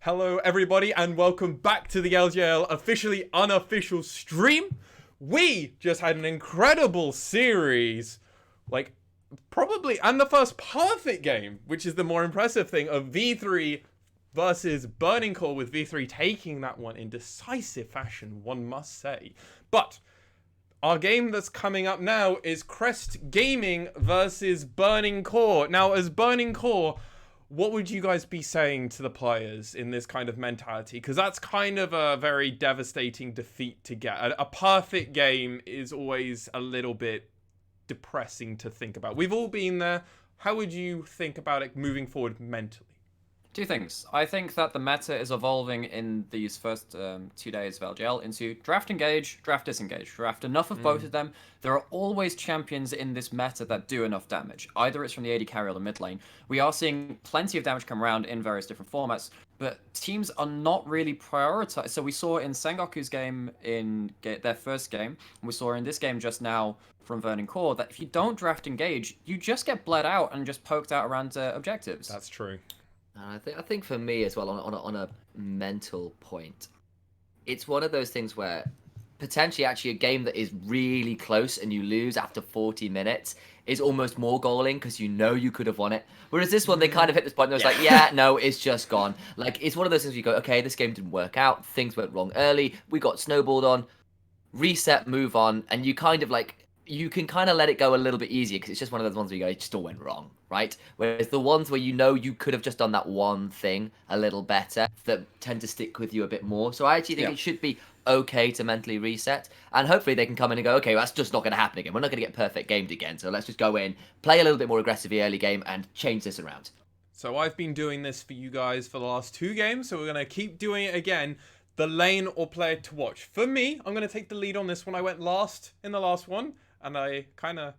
Hello, everybody, and welcome back to the LJL officially unofficial stream. We just had an incredible series, and the first perfect game, which is the more impressive thing, of V3 versus Burning Core, with V3 taking that one in decisive fashion, one must say. But our game that's coming up now is Crest Gaming versus Burning Core. Now, as Burning Core, what would you guys be saying to the players in this kind of mentality? Because that's kind of a very devastating defeat to get. A perfect game is always a little bit depressing to think about. We've all been there. How would you think about it moving forward mentally? Two things. I think that the meta is evolving in these first 2 days of LJL into draft engage, draft disengage. Draft enough of both of them. There are always champions in this meta that do enough damage. Either it's from the AD carry or the mid lane. We are seeing plenty of damage come around in various different formats, but teams are not really prioritized. So we saw in Sengoku's game, in their first game, and we saw in this game just now from Burning Core, that if you don't draft engage, you just get bled out and just poked out around objectives. That's true. And I think for me as well, on a mental point, it's one of those things where potentially actually a game that is really close and you lose after 40 minutes is almost more galling because you know you could have won it. Whereas this one, they kind of hit this point and it was like, yeah, no, it's just gone. Like, it's one of those things where you go, okay, this game didn't work out. Things went wrong early. We got snowballed on. Reset, move on. And you kind of like, you can kind of let it go a little bit easier because it's just one of those ones where you go, it just all went wrong, right? Whereas the ones where you know you could have just done that one thing a little better, that tend to stick with you a bit more. So I actually think it should be okay to mentally reset, and hopefully they can come in and go, okay, well, that's just not going to happen again. We're not going to get perfect gamed again, so let's just go in, play a little bit more aggressively early game, and change this around. So I've been doing this for you guys for the last 2 games, so we're going to keep doing it again. The lane or player to watch. For me, I'm going to take the lead on this one. I went last in the last one, and I kind of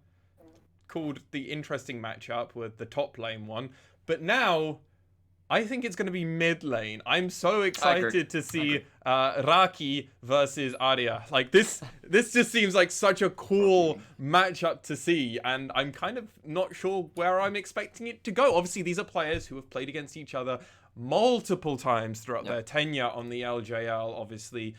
called the interesting matchup with the top lane one. But now, I think it's going to be mid lane. I'm so excited to see Raki versus Arya. Like, this just seems like such a cool matchup to see, and I'm kind of not sure where I'm expecting it to go. Obviously, these are players who have played against each other multiple times throughout their tenure on the LJL, obviously.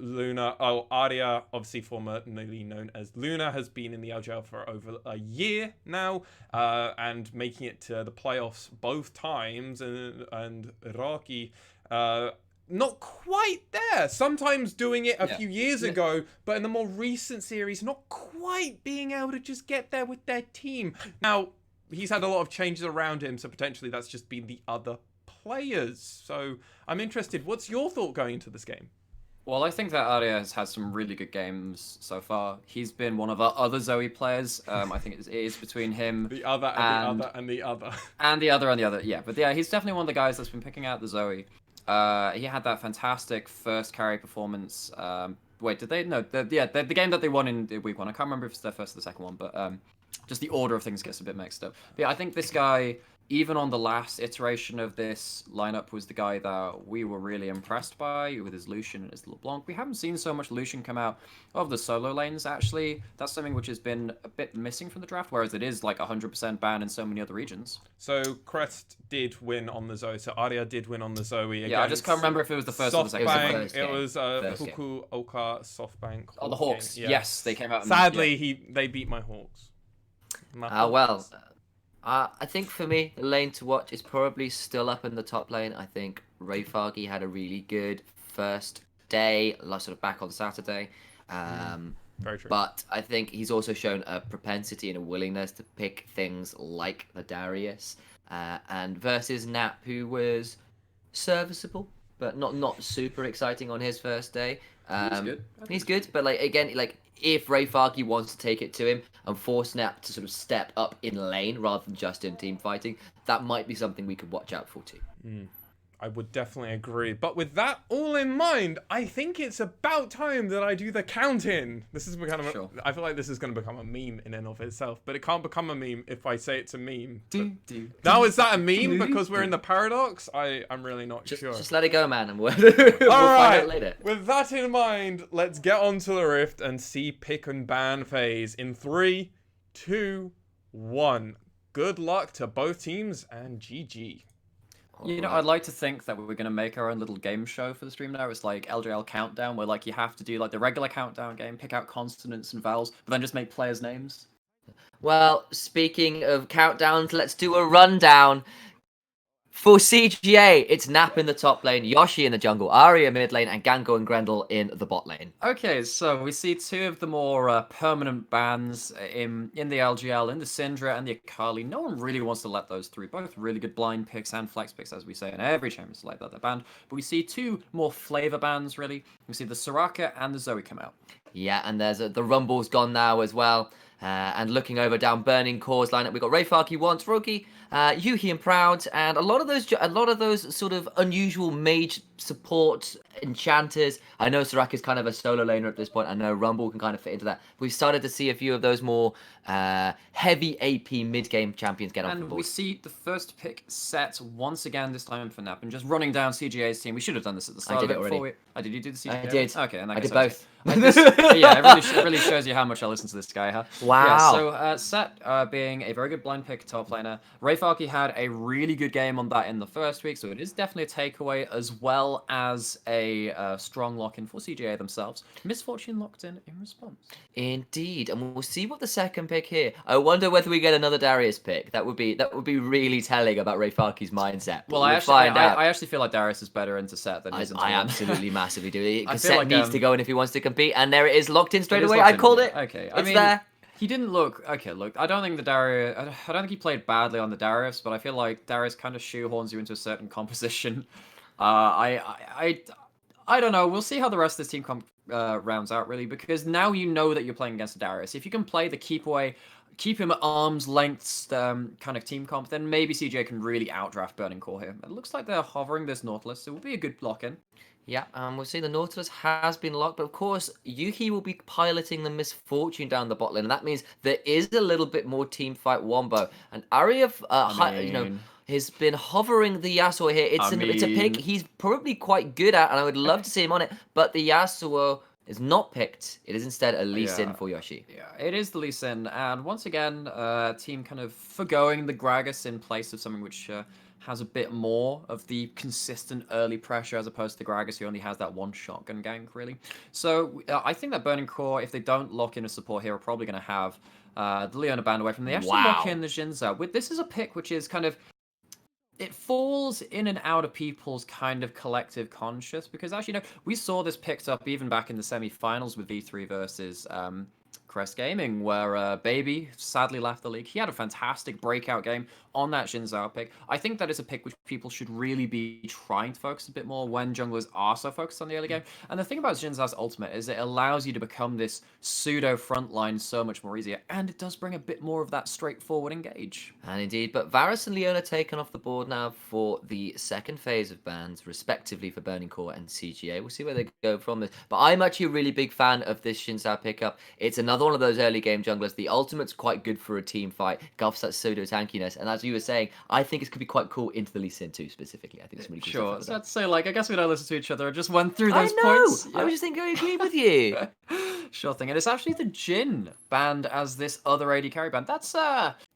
Arya, obviously formerly known as Luna, has been in the LJL for over a year now, and making it to the playoffs both times, and Raki, not quite there. Sometimes doing it a few years ago, but in the more recent series, not quite being able to just get there with their team. Now, he's had a lot of changes around him, so potentially that's just been the other players. So I'm interested. What's your thought going into this game? Well, I think that Arya has had some really good games so far. He's been one of our other Zoe players. I think it is between him, the other, and the other, and the other. And the other, and the other, yeah. But yeah, he's definitely one of the guys that's been picking out the Zoe. He had that fantastic first carry performance. Wait, did they? No, the game that they won in week 1. I can't remember if it's their first or the second one, but just the order of things gets a bit mixed up. But yeah, I think this guy, even on the last iteration of this lineup, was the guy that we were really impressed by with his Lucian and his LeBlanc. We haven't seen so much Lucian come out of the solo lanes, actually. That's something which has been a bit missing from the draft, whereas it is like 100% ban in so many other regions. So Crest did win on the Zoe, so Arya did win on the Zoe. Yeah, I just can't remember if it was the first or the second. It was Fukuoka SoftBank. Oh, the Hawks. Yeah. Yes, they came out. Sadly, they beat my Hawks. I think for me, the lane to watch is probably still up in the top lane. I think Ray Fargi had a really good first day, sort of back on Saturday. Very true. But I think he's also shown a propensity and a willingness to pick things like the Darius. And versus Nap, who was serviceable, but not super exciting on his first day. He's good, but if Ray Fargi wants to take it to him and force Nap to sort of step up in lane rather than just in team fighting, that might be something we could watch out for too. I would definitely agree. But with that all in mind, I think it's about time that I do the count-in. This is kind of I feel like this is going to become a meme in and of itself, but it can't become a meme if I say it's a meme. Now, is that a meme because we're in the paradox? I'm really not sure. Just let it go, man, and we'll find out later. With that in mind, let's get on to the Rift and see pick and ban phase in 3, 2, 1. Good luck to both teams and GG. You know, I'd like to think that we're going to make our own little game show for the stream now. It's like LJL Countdown, where like you have to do like the regular countdown game, pick out consonants and vowels, but then just make players' names. Well, speaking of countdowns, let's do a rundown. For CGA, it's Nap in the top lane, Yoshi in the jungle, Arya mid lane, and Gango and Grendel in the bot lane. Okay, so we see two of the more permanent bans in the LGL, in the Syndra and the Akali. No one really wants to let those through. Both really good blind picks and flex picks, as we say in every Champions League that they're banned. But we see two more flavor bans, really. We see the Soraka and the Zoe come out. Yeah, and there's the Rumble's gone now as well. And looking over down Burning Core's lineup, we've got Rayfarky, Once, Rogi, Yuhi and Proud, and a lot of those sort of unusual mage support enchanters. I know Soraka's kind of a solo laner at this point. I know Rumble can kind of fit into that. We've started to see a few of those more heavy AP mid-game champions get off the board. And we see the first pick set once again this time for Nap, and just running down CGA's team. We should have done this at the start. I did it already. Did you do the CGA? I did. Okay, and I did both. Yeah, it really shows you how much I listen to this guy, huh? Wow. Yeah, so Set being a very good blind pick top laner. Rayfarky had a really good game on that in the first week, so it is definitely a takeaway, as well as a strong lock-in for CGA themselves. Misfortune locked in response. Indeed, and we'll see what the second pick here. I wonder whether we get another Darius pick. That would be really telling about Rayfarky's mindset. Well, I actually feel like Darius is better into Set than he is into I One. absolutely massively do. I feel Set like, needs to go in if he wants to compete, and there it is, locked in straight It is away. locked I in, called yeah. it. Okay, It's there. He didn't look okay. Look, I don't think the Darius. I don't think he played badly on the Darius, but I feel like Darius kind of shoehorns you into a certain composition. I don't know. We'll see how the rest of this team rounds out, really, because now you know that you're playing against a Darius. If you can play the keep away, keep him at arm's length kind of team comp, then maybe CJ can really outdraft Burning Core here. It looks like they're hovering this Nautilus. It will be a good lock-in. Yeah, we'll see the Nautilus has been locked, but of course, Yuki will be piloting the Misfortune down the bot lane, and that means there is a little bit more team fight wombo. And Arya, has been hovering the Yasuo here. It's a pick he's probably quite good at, and I would love to see him on it, but the Yasuo is not picked. It is instead a Lee Sin for Yoshi. Yeah, it is the Lee Sin, and once again, team kind of forgoing the Gragas in place of something which has a bit more of the consistent early pressure as opposed to Gragas, who only has that one shotgun gank, really. So I think that Burning Core, if they don't lock in a support here, are probably going to have the Leona banned away from them. They actually lock in the Xin Zhao. This is a pick which is kind of... It falls in and out of people's kind of collective conscious, because actually, we saw this picked up even back in the semi-finals with V3 versus Crest Gaming, where Baby sadly left the league. He had a fantastic breakout game on that Xin Zhao pick. I think that is a pick which people should really be trying to focus a bit more when junglers are so focused on the early game. And the thing about Xin Zhao's ultimate is it allows you to become this pseudo frontline so much more easier, and it does bring a bit more of that straightforward engage. And indeed, but Varus and Leona taken off the board now for the second phase of bans, respectively for Burning Core and CGA. We'll see where they go from this. But I'm actually a really big fan of this Xin Zhao pickup. It's another one of those early game junglers. The ultimate's quite good for a team fight. Guffs that pseudo tankiness, and as you were saying, I think it could be quite cool into the Lee Sin too, specifically. I think it's really cool. Sure, so I'd say, I guess we don't listen to each other. I just went through those points. I know. I was just thinking I agree with you. Sure thing. And it's actually the Jhin banned as this other AD carry ban. That's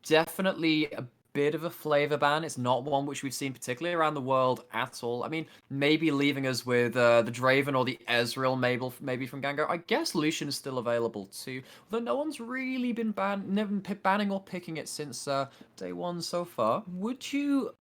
definitely a bit of a flavor ban. It's not one which we've seen particularly around the world at all. I mean, maybe leaving us with the Draven or the Ezreal maybe from Gango. I guess Lucian is still available too, although no one's really been banning or picking it since day one so far. Would you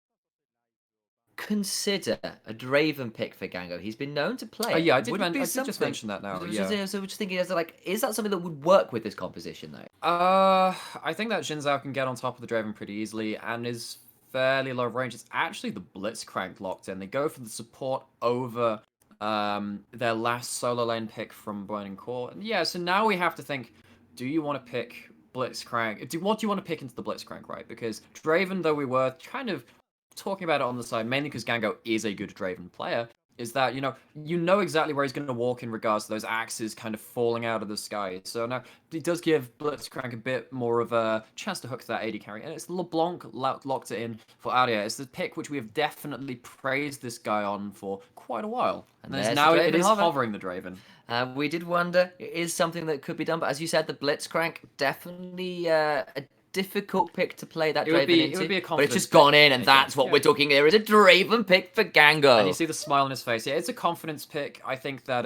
consider a Draven pick for Gango? He's been known to play. Yeah, I did just mention that now. Yeah. So we're just thinking, is that something that would work with this composition though? I think that Xin Zhao can get on top of the Draven pretty easily and is fairly low range. It's actually the Blitzcrank locked in. They go for the support over their last solo lane pick from Burning Core. And yeah, so now we have to think, do you want to pick Blitzcrank? What do you want to pick into the Blitzcrank, right? Because Draven, though we were kind of talking about it on the side, mainly because Gango is a good Draven player, is that, you know exactly where he's going to walk in regards to those axes kind of falling out of the sky. So now, it does give Blitzcrank a bit more of a chance to hook that AD carry. And it's LeBlanc locked it in for Arya. It's the pick which we have definitely praised this guy on for quite a while. And now it is hovering the Draven. We did wonder, it is something that could be done, but as you said, the Blitzcrank definitely difficult pick to play that It would Draven be- it into. would be a but it's confidence just pick. gone in, and Yeah, that's what yeah. we're talking here, is a Draven pick for Gango. And you see the smile on his face. Yeah, it's a confidence pick. I think that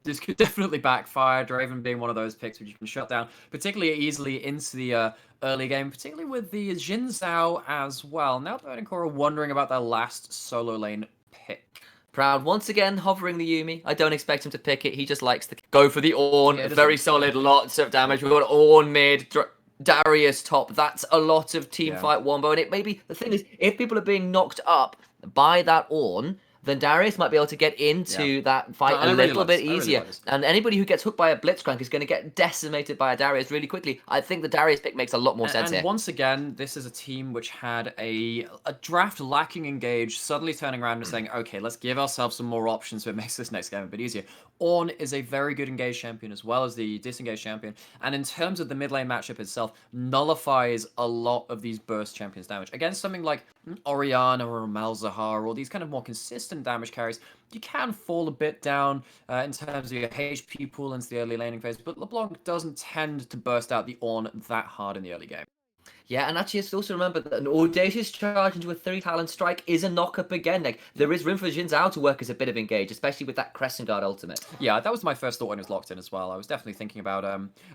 this could definitely backfire. Draven being one of those picks which you can shut down particularly easily into the early game, particularly with the Jin Zhao as well. Now Burning Core are wondering about their last solo lane pick. Proud once again hovering the Yuumi. I don't expect him to pick it. He just likes to go for the Ornn. Yeah, it is Very nice. solid, lots of damage. We've got Ornn mid, Darius top. That's a lot of team Yeah. fight wombo. And it maybe the thing is, if people are being knocked up by that Ornn, then Darius might be able to get into that fight No, I a really little like bit this. I really easier. like this. And anybody who gets hooked by a Blitzcrank is going to get decimated by a Darius really quickly. I think the Darius pick makes a lot more sense And here. once again, this is a team which had a draft lacking engage, suddenly turning around and saying, okay, let's give ourselves some more options so it makes this next game a bit easier. Ornn is a very good engaged champion as well as the disengaged champion. And in terms of the mid lane matchup itself, nullifies a lot of these burst champions' damage. Against something like Orianna or Malzahar or these kind of more consistent damage carries, you can fall a bit down in terms of your HP pool into the early laning phase, but LeBlanc doesn't tend to burst out the Ornn that hard in the early game. Yeah, and actually, let's also remember that an audacious charge into a 3-talent strike is a knock-up again. Like, there is room for Jin Zhao to work as a bit of engage, especially with that Crescent Guard ultimate. Yeah, that was my first thought when it was locked in as well. I was definitely thinking about,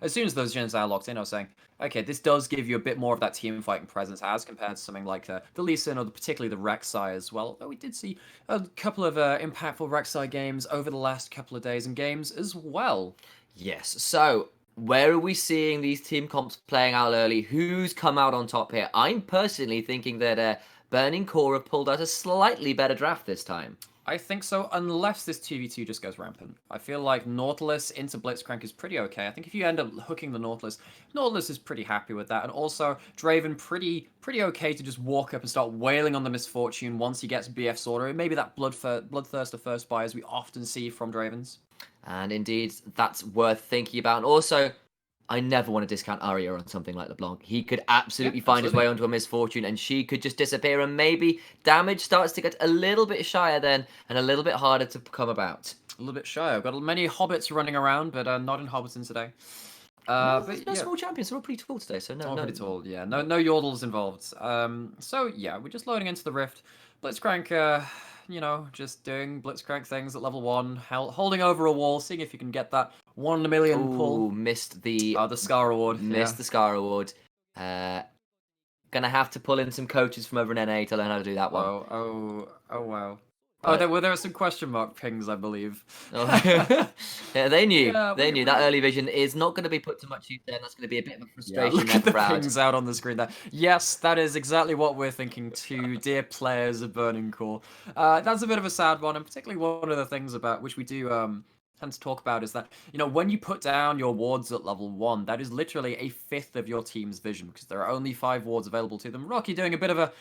as soon as those gens are locked in, I was saying, okay, this does give you a bit more of that team fighting presence as compared to something like the Lee Sin or particularly the Rek'Sai as well. Although we did see a couple of impactful Rek'Sai games over the last couple of days and games as well. Yes, so where are we seeing these team comps playing out early? Who's come out on top here? I'm personally thinking that Burning Core have pulled out a slightly better draft this time. I think so, unless this 2v2 just goes rampant. I feel like Nautilus into Blitzcrank is pretty okay. I think if you end up hooking the Nautilus is pretty happy with that. And also, Draven pretty okay to just walk up and start wailing on the Misfortune once he gets BF Sorter. Maybe that Bloodthirster first buy, as we often see from Dravens. And indeed, that's worth thinking about. And also, I never want to discount Arya on something like LeBlanc. He could absolutely find his way onto a Misfortune, and she could just disappear, and maybe damage starts to get a little bit shyer then, and a little bit harder to come about. A little bit shy. I've got many hobbits running around, but not in Hobbiton today. There's no small champions. They're all pretty tall today, so no. Pretty tall, yeah. No yordles involved. So yeah, we're just loading into the rift. Blitzcrank, just doing Blitzcrank things at level 1, holding over a wall, seeing if you can get that 1 in a million pull. Missed the Scar reward. Missed the Scar reward. Gonna have to pull in some coaches from over in NA to learn how to do that one. Oh wow. Oh, there were some question mark pings, I believe. Oh. Yeah, they knew. Yeah, they knew that early vision is not going to be put to much use there. And that's going to be a bit of a frustration. Look at the Proud. pings out on the screen there. Yes, that is exactly what we're thinking too, dear players of Burning Core. That's a bit of a sad one, and particularly one of the things about which we do tend to talk about is that, when you put down your wards at level 1, that is literally a fifth of your team's vision, because there are only 5 wards available to them. Rocky doing a bit of a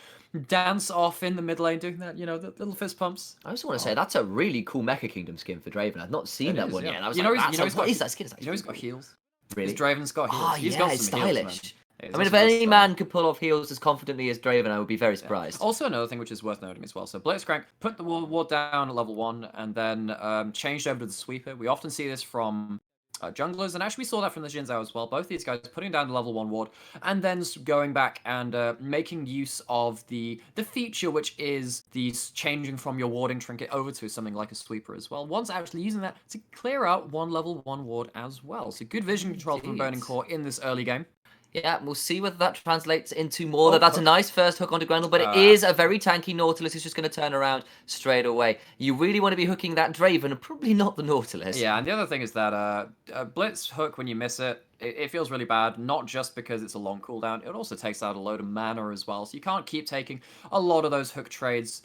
dance off in the mid lane, doing that, the little fist pumps. I also want to say that's a really cool Mecha Kingdom skin for Draven. I've not seen that one yet. And I was he's what got, is that skin? he's got heals. Really? His Draven's got heals. Oh, He's yeah, got it's some heals, man. stylish. I mean, if any man could pull off heals as confidently as Draven, I would be very surprised. Also, another thing which is worth noting as well. So, Blitzcrank put the ward down at level 1 and then changed over to the sweeper. We often see this from junglers, and actually we saw that from the Jin Zhao as well. Both these guys putting down the level 1 ward and then going back and making use of the feature which is the changing from your warding trinket over to something like a sweeper as well. One's actually using that to clear out one level 1 ward as well. So good vision control from Burning Core in this early game. Yeah, we'll see whether that translates into more. That's a nice first hook onto Grendel, but it is a very tanky Nautilus who's just going to turn around straight away. You really want to be hooking that Draven, and probably not the Nautilus. Yeah, and the other thing is that Blitz hook, when you miss it, it feels really bad, not just because it's a long cooldown, it also takes out a load of mana as well, so you can't keep taking a lot of those hook trades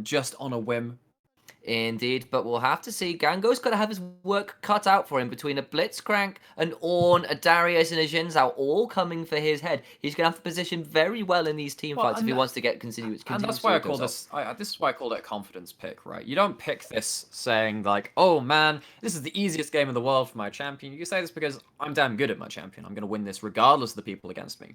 just on a whim. Indeed, but we'll have to see. Gango's got to have his work cut out for him between a Blitzcrank, an Ornn, a Darius, and a Jin Zhao all coming for his head. He's going to have to position very well in these team fights if he wants to get continuous. And that's why I call this. This is why I called it a confidence pick, right? You don't pick this saying like, "Oh man, this is the easiest game in the world for my champion." You say this because I'm damn good at my champion. I'm going to win this regardless of the people against me.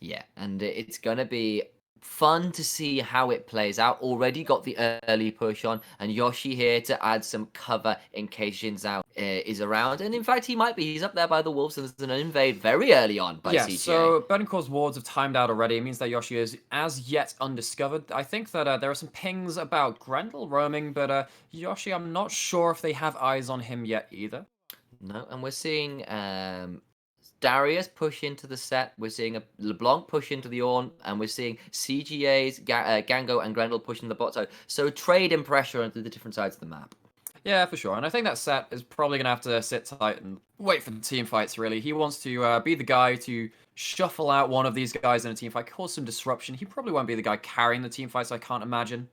Yeah, and it's going to be Fun to see how it plays out. Already got the early push on, and Yoshi here to add some cover in case Xin Zhao is around. And in fact, he might be. He's up there by the wolves, and there's an invade very early on by CGA. So Burning Core's wards have timed out already. It means that Yoshi is as yet undiscovered. I think that there are some pings about Grendel roaming, but Yoshi, I'm not sure if they have eyes on him yet either. No, and we're seeing Darius push into the set. We're seeing a LeBlanc push into the Ornn, and we're seeing CGA's Gango and Grendel pushing the bot side. So trading pressure onto the different sides of the map. Yeah, for sure. And I think that set is probably going to have to sit tight and wait for the team fights, really. He wants to be the guy to shuffle out one of these guys in a team fight, cause some disruption. He probably won't be the guy carrying the team fights, I can't imagine.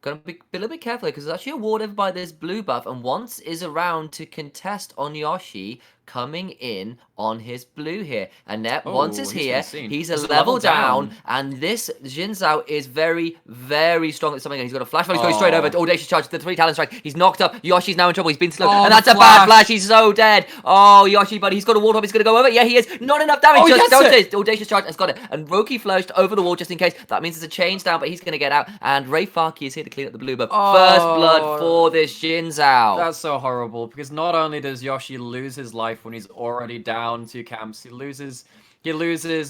Gotta be a little bit careful because there's actually a ward over by this blue buff, and once is around to contest on Yoshi coming in on his blue here. And Net once is here, he's a level down, and this Xin Zhao is very, very strong at something. He's got a flash, he's going straight over to Audacious Charge, the 3 talent strike. He's knocked up. Yoshi's now in trouble. He's been slowed, and that's a bad flash. He's so dead. Oh, Yoshi, buddy, he's got a ward up. He's going to go over. Yeah, he is. Not enough damage. Just Audacious Charge has got it. And Roki flushed over the wall just in case. That means there's a chains down, but he's going to get out. And Ray Farki is here to clean up the blue buff. First blood for this Xin Zhao. That's so horrible, because not only does Yoshi lose his life when he's already down 2 camps, he loses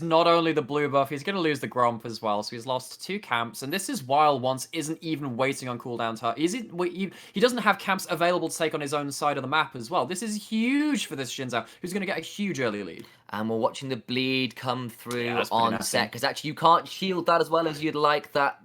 not only the blue buff, he's going to lose the Gromp as well, so he's lost 2 camps, and this is while Once isn't even waiting on cooldown time. He doesn't have camps available to take on his own side of the map as well. This is huge for this Xin Zhao, who's going to get a huge early lead. And we're watching the bleed come through on set, because actually you can't shield that as well as you'd like. That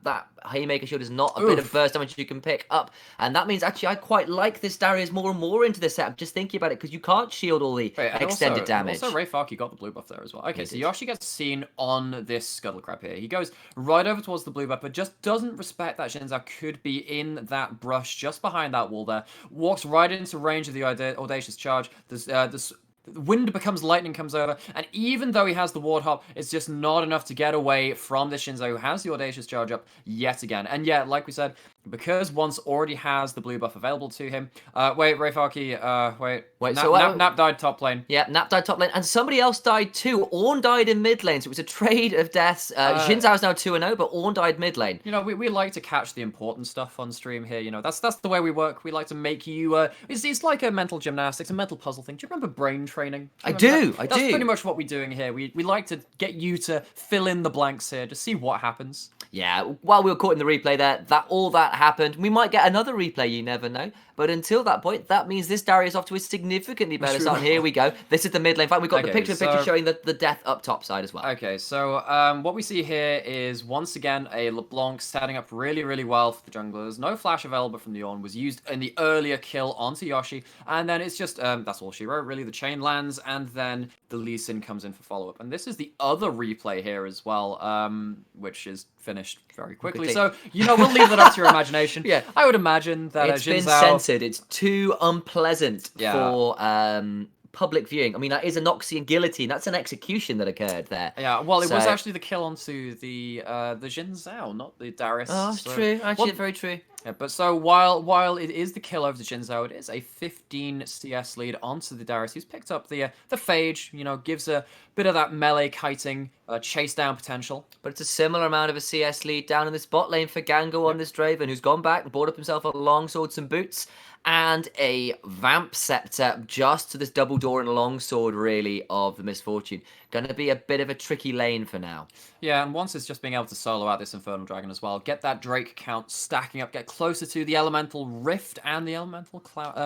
Haymaker shield is not a bit of burst damage you can pick up. And that means actually I quite like this Darius more and more into this set. I'm just thinking about it, because you can't shield all the extended damage. Also, Ray Farki got the blue buff there as well. Okay, so Yoshi gets seen on this Scuttle Crab here. He goes right over towards the blue buff, but just doesn't respect that Xin Zhao could be in that brush just behind that wall there. Walks right into range of the Audacious Charge. The wind becomes lightning, comes over, and even though he has the ward hop, it's just not enough to get away from this Xin Zhao, who has the Audacious Charge up yet again. And yeah, like we said, because Once already has the blue buff available to him. Wait, Ray Farki, wait. Nap died top lane. Yeah, Nap died top lane, and somebody else died too. Ornn died in mid lane, so it was a trade of deaths. Xin Zhao's now 2-0, but Ornn died mid lane. You know, we like to catch the important stuff on stream here. You know, that's the way we work. We like to make you. It's like a mental gymnastics, a mental puzzle thing. Do you remember brain training? I do. That's pretty much what we're doing here. We like to get you to fill in the blanks here, to see what happens. Yeah, while we were caught in the replay there, all that happened. We might get another replay, you never know. But until that point, that means this Darius off to a significantly better start. Here we go. This is the mid lane fight. We've got the picture showing the death up top side as well. Okay, so what we see here is, once again, a LeBlanc setting up really, really well for the junglers. No flash available from the Ornn, was used in the earlier kill onto Yoshi. And then it's just, that's all she wrote, really. The chain lands, and then the Lee Sin comes in for follow-up. And this is the other replay here as well, which is finished very quickly. So, you know, we'll leave that up to your imagination. Yeah. I would imagine that it's been censored. It's too unpleasant for public viewing. I mean, that is a Noxian guillotine. That's an execution that occurred there. Yeah, well, it was actually the kill onto the Xin Zhao, not the Darius. Oh, that's true. Actually, very true. Yeah, but so while it is the kill over the Xin Zhao, it is a 15 CS lead onto the Darius, who's picked up the Phage. You know, gives a bit of that melee kiting, chase down potential. But it's a similar amount of a CS lead down in the spot lane for Gango on this Draven, who's gone back and bought up himself a longsword, some boots, and a Vamp Scepter just to this double door and longsword, really, of the Misfortune. Going to be a bit of a tricky lane for now. Yeah, and once it's just being able to solo out this Infernal Dragon as well, get that Drake count stacking up, get closer to the Elemental Rift and the Elemental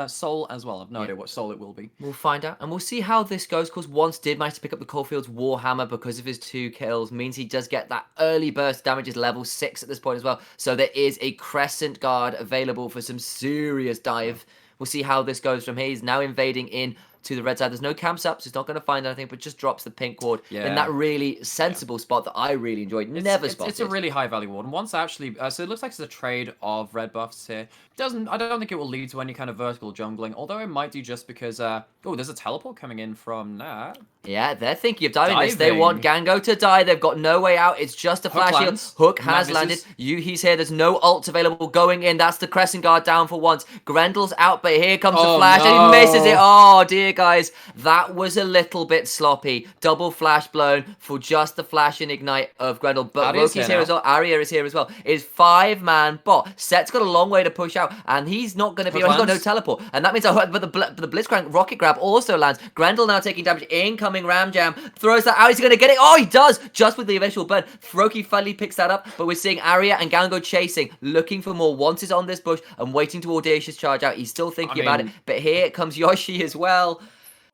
Soul as well. I've no idea what soul it will be. We'll find out, and we'll see how this goes, because Once did manage to pick up the Caulfield's Warhammer because of his 2 kills, means he does get that early burst damage, is level 6 at this point as well, so there is a Crescent Guard available for some serious dive. We'll see how this goes from here. He's now invading in to the red side. There's no camps up, so he's not going to find anything, but just drops the pink ward in that really sensible spot that I really enjoyed. It's a really high value ward. And once actually, so it looks like it's a trade of red buffs here. I don't think it will lead to any kind of vertical jungling, although it might do, just because, there's a teleport coming in from Nat. Yeah, they're thinking of diving this. They want Gango to die. They've got no way out. It's just a flash heal. Hook has landed. He's here. There's no ults available going in. That's the Crescent Guard down for once. Grendel's out, but here comes the flash, and he misses it. Oh, dear, guys. That was a little bit sloppy. Double flash blown for just the flash and ignite of Grendel. But Loki's here as well. Arya is here as well. It's 5-man bot. Set's got a long way to push out, and he's not going to be... He's got no teleport. And that means... But the Blitzcrank rocket grab also lands. Grendel now taking damage. Incoming Ram Jam. Throws that out. He's going to get it. Oh, he does! Just with the eventual burn. Froki finally picks that up, but we're seeing Arya and Gango chasing, looking for more. Once is on this bush and waiting to audacious charge out. He's still thinking about it, but here comes Yoshi as well.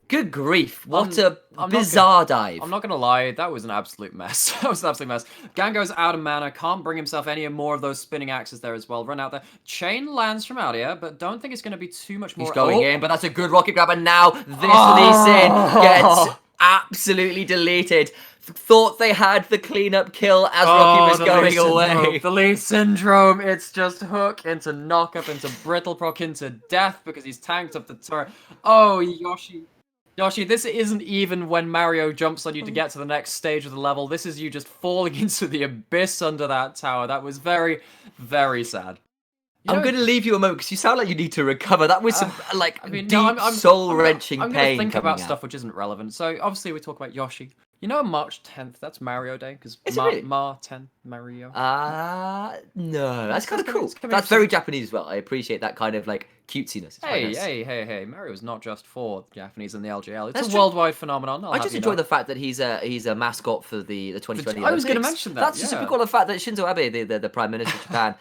Good grief. What a bizarre dive. I'm not going to lie, that was an absolute mess. That was an absolute mess. Gango's out of mana, can't bring himself any more of those spinning axes there as well. Run out there. Chain lands from Arya, but don't think it's going to be too much more. He's going in, but that's a good rocket grab, and now this Lee Sin gets absolutely deleted. Thought they had the cleanup kill as Rocky was going away. The Lee syndrome. It's just hook into knockup, into brittle proc, into death because he's tanked up the turret. Oh, Yoshi, this isn't even when Mario jumps on you to get to the next stage of the level. This is you just falling into the abyss under that tower. That was very, very sad. I'm going to leave you a moment because you sound like you need to recover. That was some deep, soul-wrenching pain. I'm going to think about stuff which isn't relevant. So obviously we talk about Yoshi. You know, March 10th, that's Mario Day, because Ma 10, Mario. No, that's kind of cool. That's very Japanese as well. I appreciate that kind of, like, cutesiness. Hey, Mario's not just for Japanese and the LJL. It's a worldwide phenomenon. I just enjoy the fact that he's a mascot for the 2020 Olympics. I was going to mention that. That's just super cool, the fact that Shinzo Abe, the Prime Minister of Japan,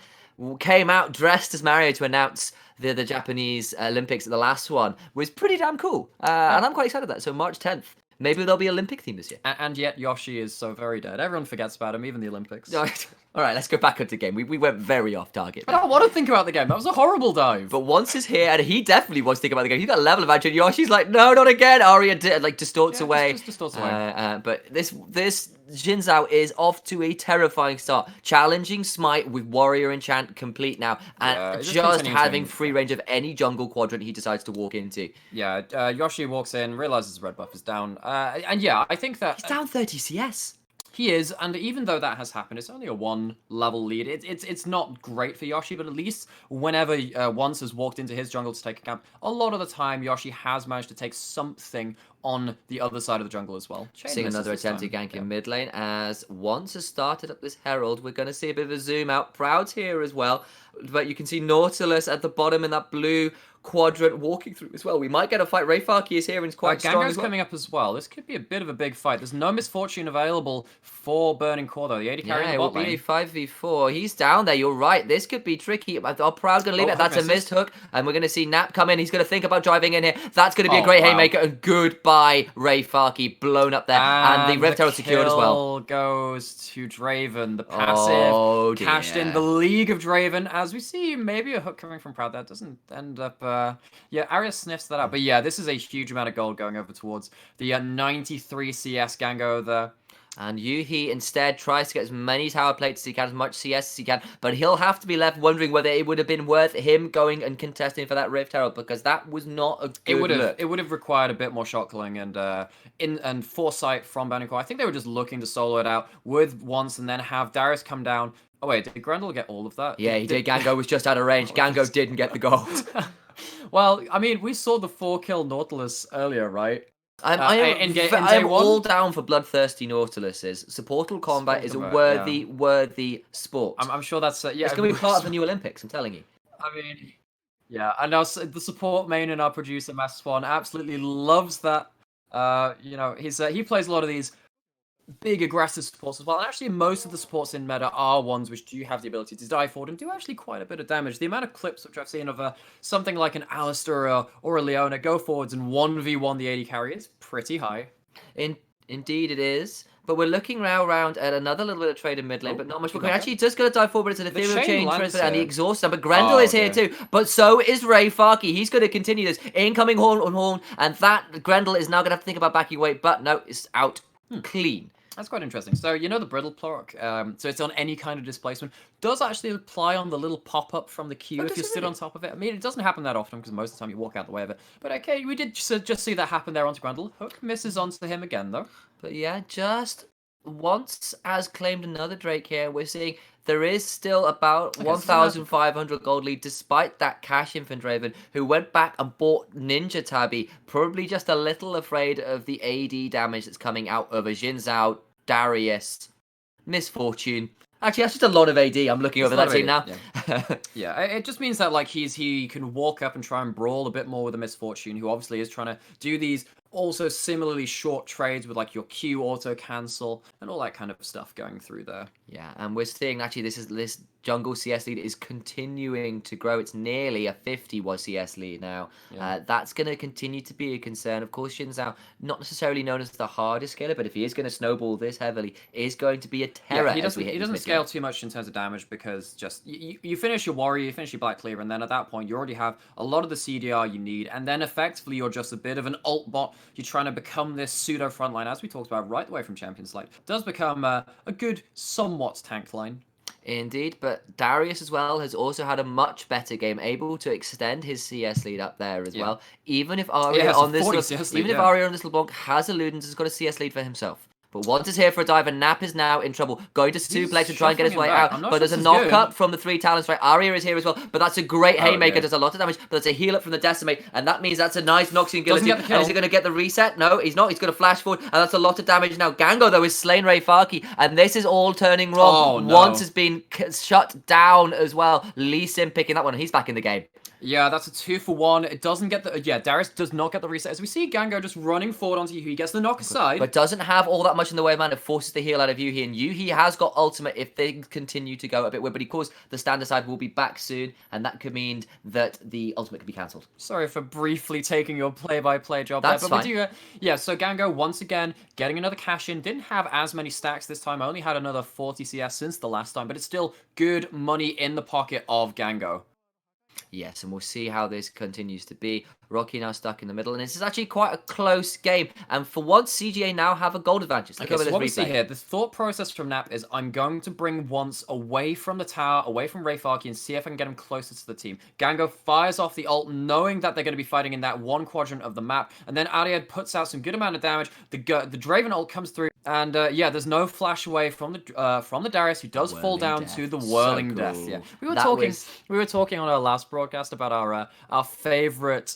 came out dressed as Mario to announce the Japanese Olympics at the last one. Was pretty damn cool. And I'm quite excited about that. So March 10th. Maybe there'll be Olympic theme this year. And yet Yoshi is so very dead. Everyone forgets about him, even the Olympics. All right, let's go back onto the game. We went very off target. I don't want to think about the game. That was a horrible dive. But once he's here, and he definitely wants to think about the game. He's got a level of adrenaline. Yoshi's like, no, not again. Arya distorts away. Just distorts away. But this Xin Zhao is off to a terrifying start. Challenging Smite with Warrior Enchant complete now. And just having free range of any jungle quadrant he decides to walk into. Yeah, Yoshi walks in, realizes his red buff is down. And yeah, I think that... He's down 30 CS. He is, and even though that has happened, it's only a 1-level lead. It's not great for Yoshi, but at least whenever once has walked into his jungle to take a camp, a lot of the time Yoshi has managed to take something on the other side of the jungle as well. Seeing another attempt to gank in mid lane as once has started up this Herald. We're going to see a bit of a zoom out. Proud's here as well, but you can see Nautilus at the bottom in that blue quadrant walking through as well. We might get a fight. Rayfarki is here and is quite strong as well. coming up as well. This could be a bit of a big fight. There's no misfortune available for Burning Core though. The AD carry in the bot lane. It will be a 5v4. He's down there. You're right. This could be tricky. Our Proud's going to leave it. That's a missed hook. And we're going to see Nap come in. He's going to think about driving in here. That's going to be a great haymaker. And goodbye, Rayfarki. Blown up there. And the Rift Herald secured as well. Goes to Draven. The passive cashed in. The League of Draven. As we see, maybe a hook coming from Proud. That doesn't end up... yeah, Arya sniffs that out. But yeah, this is a huge amount of gold going over towards the 93 CS Gango there. And Yuhi instead tries to get as many tower plates as he can, as much CS as he can, but he'll have to be left wondering whether it would have been worth him going and contesting for that Rift Herald, because that was not a good look. It would have required a bit more shot calling and foresight from Burning Core. I think they were just looking to solo it out with once and then have Darius come down. Oh wait, did Grendel get all of that? Yeah, he did. Gango was just out of range. Gango didn't get the gold. Well, I mean, we saw the 4-kill Nautilus earlier, right? I'm all down for bloodthirsty Nautiluses. Supportal combat is a worthy sport. I'm sure that's... yeah, it's going to be part of the new Olympics, I'm telling you. I mean, yeah, and now the support main in our producer, Master Swan, absolutely loves that. You know, he plays a lot of these big aggressive supports as well. And actually, most of the supports in meta are ones which do have the ability to dive forward and do actually quite a bit of damage. The amount of clips which I've seen of something like an Alistar or a Leona go forwards and 1v1 the AD carry is pretty high. Indeed it is. But we're looking now around at another little bit of trade in mid lane, but not much. Actually, just going to dive forward. It's an ethereal chain transfer, and the exhaust. But Grendel is here too. But so is Rayfarki. He's going to continue this incoming horn on horn, and that Grendel is now going to have to think about backing away. But no, it's out clean. That's quite interesting. So, you know the brittle proc, so it's on any kind of displacement, does actually apply on the little pop-up from the queue if you sit on top of it. I mean, it doesn't happen that often because most of the time you walk out the way of it. But okay, we did just see that happen there onto Grundle. Hook misses onto him again, though. But yeah, just once as claimed another Drake here. We're seeing there is still about 1,500 gold lead despite that cash in from Draven, who went back and bought Ninja Tabby, probably just a little afraid of the AD damage that's coming out of a Xin Zhao, Darius, Misfortune. Actually, that's just a lot of AD. I'm looking over that team now. Yeah, it just means that like he can walk up and try and brawl a bit more with the Misfortune, who obviously is trying to do these also similarly short trades with like your Q auto cancel and all that kind of stuff going through there. Yeah, and we're seeing actually this jungle CS lead is continuing to grow. It's nearly a 50 CS lead now. Yeah. That's going to continue to be a concern. Of course, Xin Zhao, not necessarily known as the hardest scaler, but if he is going to snowball this heavily, is going to be a terror. Yeah, he doesn't scale too much in terms of damage because just you finish your warrior, you finish your Black Cleaver, and then at that point you already have a lot of the CDR you need, and then effectively you're just a bit of an ult bot. You're trying to become this pseudo frontline, as we talked about right away from Champions League. Does become a good, somewhat tank line. Indeed, but Darius as well has also had a much better game, able to extend his CS lead up there as well. Even if Arya on this Arya on this LeBlanc has a Ludens, has got a CS lead for himself. But Wants is here for a dive, and Nap is now in trouble. Going to suplex to try and get his way out. But there's a knock-up from the 3 talents, right? Arya is here as well, but that's a great haymaker, does a lot of damage, but that's a heal-up from the Decimate, and that means that's a nice Noxian Guillotine. And is he going to get the reset? No, he's not. He's going to flash forward, and that's a lot of damage now. Gango, though, is slain Ray Farki, and this is all turning wrong. Oh, no. Wants has been shut down as well. Lee Sin picking that one, and he's back in the game. Yeah, that's a 2-for-1. It doesn't get the... Yeah, Darius does not get the reset. As we see Gango just running forward onto Yuhi. He gets the knock aside. But doesn't have all that much in the way of mana. It forces the heal out of Yuhi. And Yuhi has got ultimate if things continue to go a bit weird. But of course, the standard side will be back soon. And that could mean that the ultimate could be cancelled. Sorry for briefly taking your play-by-play job That's there. But fine. we do... Yeah, so Gango, once again, getting another cash in. Didn't have as many stacks this time. Only had another 40 CS since the last time. But it's still good money in the pocket of Gango. Yes, and we'll see how this continues to be. Rocky now stuck in the middle, and this is actually quite a close game. And for once, CGA now have a gold advantage. Okay, so what we see here, the thought process from Nap is I'm going to bring Once away from the tower, away from Ray Farki, and see if I can get him closer to the team. Gango fires off the ult, knowing that they're going to be fighting in that one quadrant of the map, and then Ariad puts out some good amount of damage. The Draven ult comes through, and yeah, there's no flash away from the Darius, who does fall down to the Whirling Death. Yeah, we were talking on our last broadcast about our favorite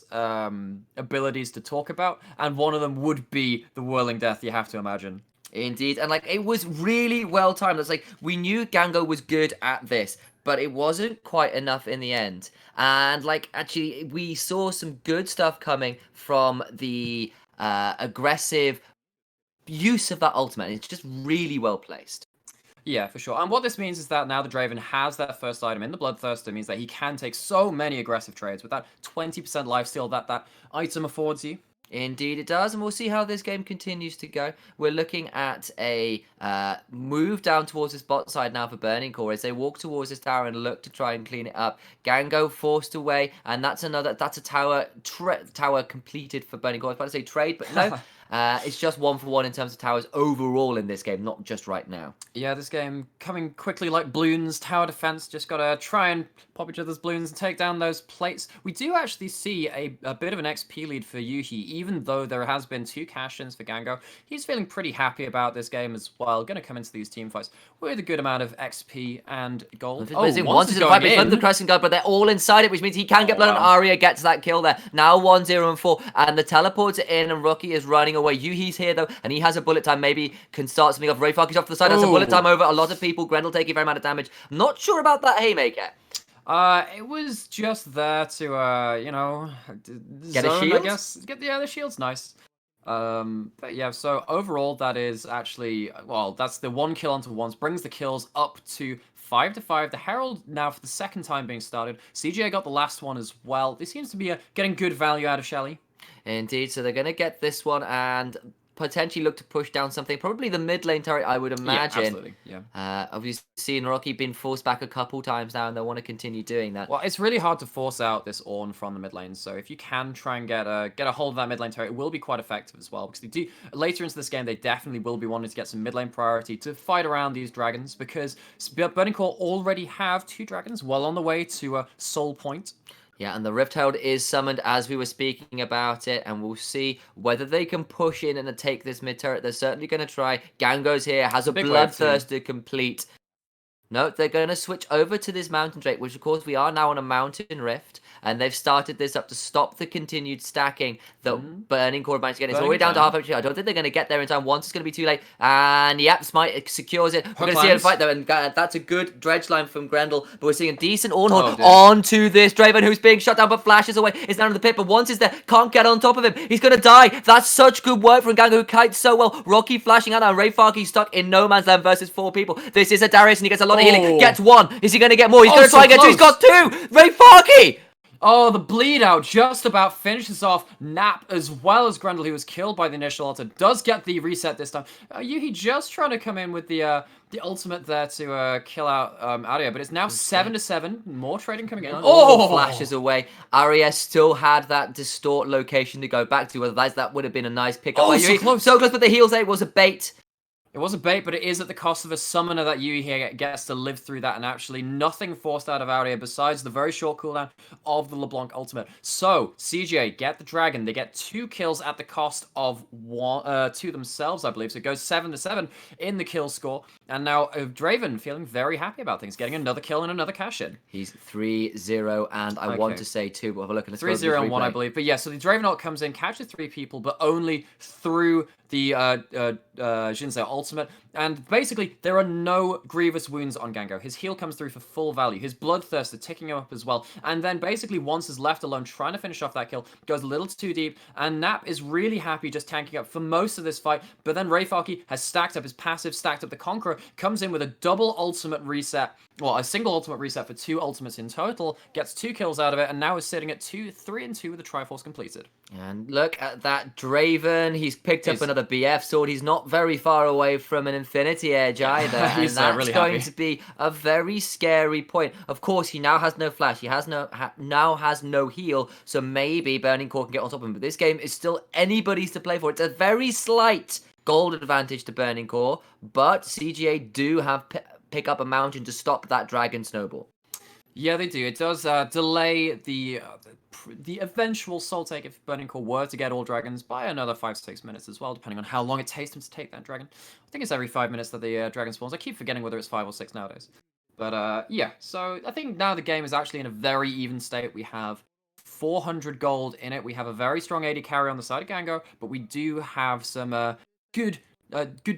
abilities to talk about, and one of them would be the Whirling Death, you have to imagine. Indeed, and like it was really well timed. It's like we knew Gango was good at this, but it wasn't quite enough in the end. And like actually, we saw some good stuff coming from the aggressive use of that ultimate. It's just really well placed. Yeah, for sure. And what this means is that now the Draven has that first item in the Bloodthirster, means that he can take so many aggressive trades with that 20% lifesteal that item affords you. Indeed it does, and we'll see how this game continues to go. We're looking at a move down towards this bot side now for Burning Core as they walk towards this tower and look to try and clean it up. Gango forced away, and that's a tower completed for Burning Core. I was about to say trade, but no. It's just 1-for-1 in terms of towers overall in this game, not just right now. Yeah, this game coming quickly like balloons. Tower defense, just gotta try and pop each other's balloons and take down those plates. We do actually see a bit of an XP lead for Yuhi, even though there has been 2 cash-ins for Gango. He's feeling pretty happy about this game as well. Gonna come into these team fights with a good amount of XP and gold. Once is going in. The Crescent Guard, but they're all inside it, which means he can get blood, and Arya gets that kill there. Now 1-0-4, and the teleports are in, and Rocky is running away. Yuhi's here though, and he has a bullet time. Maybe can start something off. Ray Farki's off to the side. That's a bullet time over a lot of people. Grendel taking a fair amount of damage. Not sure about that haymaker. It was just there to you know, get zone, a shield. I guess. The shield's nice. But yeah, so overall that is actually, well, that's the 1 kill onto Once, brings the kills up to 5-5. The Herald now for the second time being started. CGA got the last one as well. This seems to be getting good value out of Shelly. Indeed, so they're going to get this one, and potentially look to push down something. Probably the mid lane turret, I would imagine. Yeah, absolutely. Yeah. Obviously, seen Rocky been forced back a couple times now, and they want to continue doing that. Well, it's really hard to force out this Ornn from the mid lane, so if you can try and get a hold of that mid lane turret, it will be quite effective as well, because they do, later into this game, they definitely will be wanting to get some mid lane priority to fight around these dragons, because Burning Core already have 2 dragons well on the way to Soul Point. Yeah, and the Rift Herald is summoned as we were speaking about it, and we'll see whether they can push in and take this mid turret. They're certainly going to try. Gango's here, has a bloodthirst to complete. No, they're going to switch over to this Mountain Drake, which of course we are now on a Mountain Rift, and they've started this up to stop the continued stacking that Burning Core managed to get. It's already down to half HP. I don't think they're going to get there in time. Once it's going to be too late. And yep, Smite secures it. We're going to see a fight though, and that's a good dredge line from Grendel, but we're seeing a decent Ornn onto this Draven, who's being shut down but flashes away. Is down in the pit, but once he's there, can't get on top of him. He's going to die. That's such good work from Gango, who kites so well. Rocky flashing out, and Ray Farkey stuck in no man's land versus 4 people. This is a Darius, and he gets a lot of healing. Gets 1. Is he going to get more? He's going to try and get 2. He's got 2. Ray Farkey! Oh, the bleed out just about finishes off Nap as well as Grendel, who was killed by the initial altar. Does get the reset this time. Yuhi just trying to come in with the ultimate there to kill out Arya, but it's now 7-7. More trading coming in. Oh! Flashes away. Arya still had that distort location to go back to. Otherwise, that would have been a nice pickup. Oh, so close. So close, but the heals, it was a bait. It was a bait, but it is at the cost of a summoner that Yui here gets to live through that, and actually nothing forced out of Arya besides the very short cooldown of the LeBlanc ultimate. So, CGA get the dragon. They get 2 kills at the cost of 2 themselves, I believe. So it goes 7-7 in the kill score. And now Draven feeling very happy about things, getting another kill and another cash-in. He's 3-0, and I want to say 2, but have a look at this. 3-0 and 1, I believe. But yeah, so the Draven ult comes in, catches 3 people, but only through the Jinzao ultimate, and basically there are no grievous wounds on Gango. His heal comes through for full value. His bloodthirst are ticking him up as well, and then basically once is left alone trying to finish off that kill, goes a little too deep, and Nap is really happy just tanking up for most of this fight, but then Ray Farkey has stacked up his passive, stacked up the Conqueror, comes in with a double ultimate reset, well, a single ultimate reset for 2 ultimates in total, gets 2 kills out of it, and now is sitting at 3-2 with the Triforce completed. And look at that Draven. He's picked up another BF sword. He's not very far away from an Infinity Edge either. And that's really going to be a very scary point. Of course, he now has no flash. He has now has no heal. So maybe Burning Core can get on top of him. But this game is still anybody's to play for. It's a very slight gold advantage to Burning Core. But CGA do have pick up a mountain to stop that dragon snowball. Yeah, they do. It does delay the eventual soul take if Burning Core were to get all dragons by another 5-6 minutes as well, depending on how long it takes them to take that dragon. I think it's every 5 minutes that the dragon spawns. I keep forgetting whether it's 5 or 6 nowadays. But yeah, so I think now the game is actually in a very even state. We have 400 gold in it. We have a very strong AD carry on the side of Gango, but we do have some good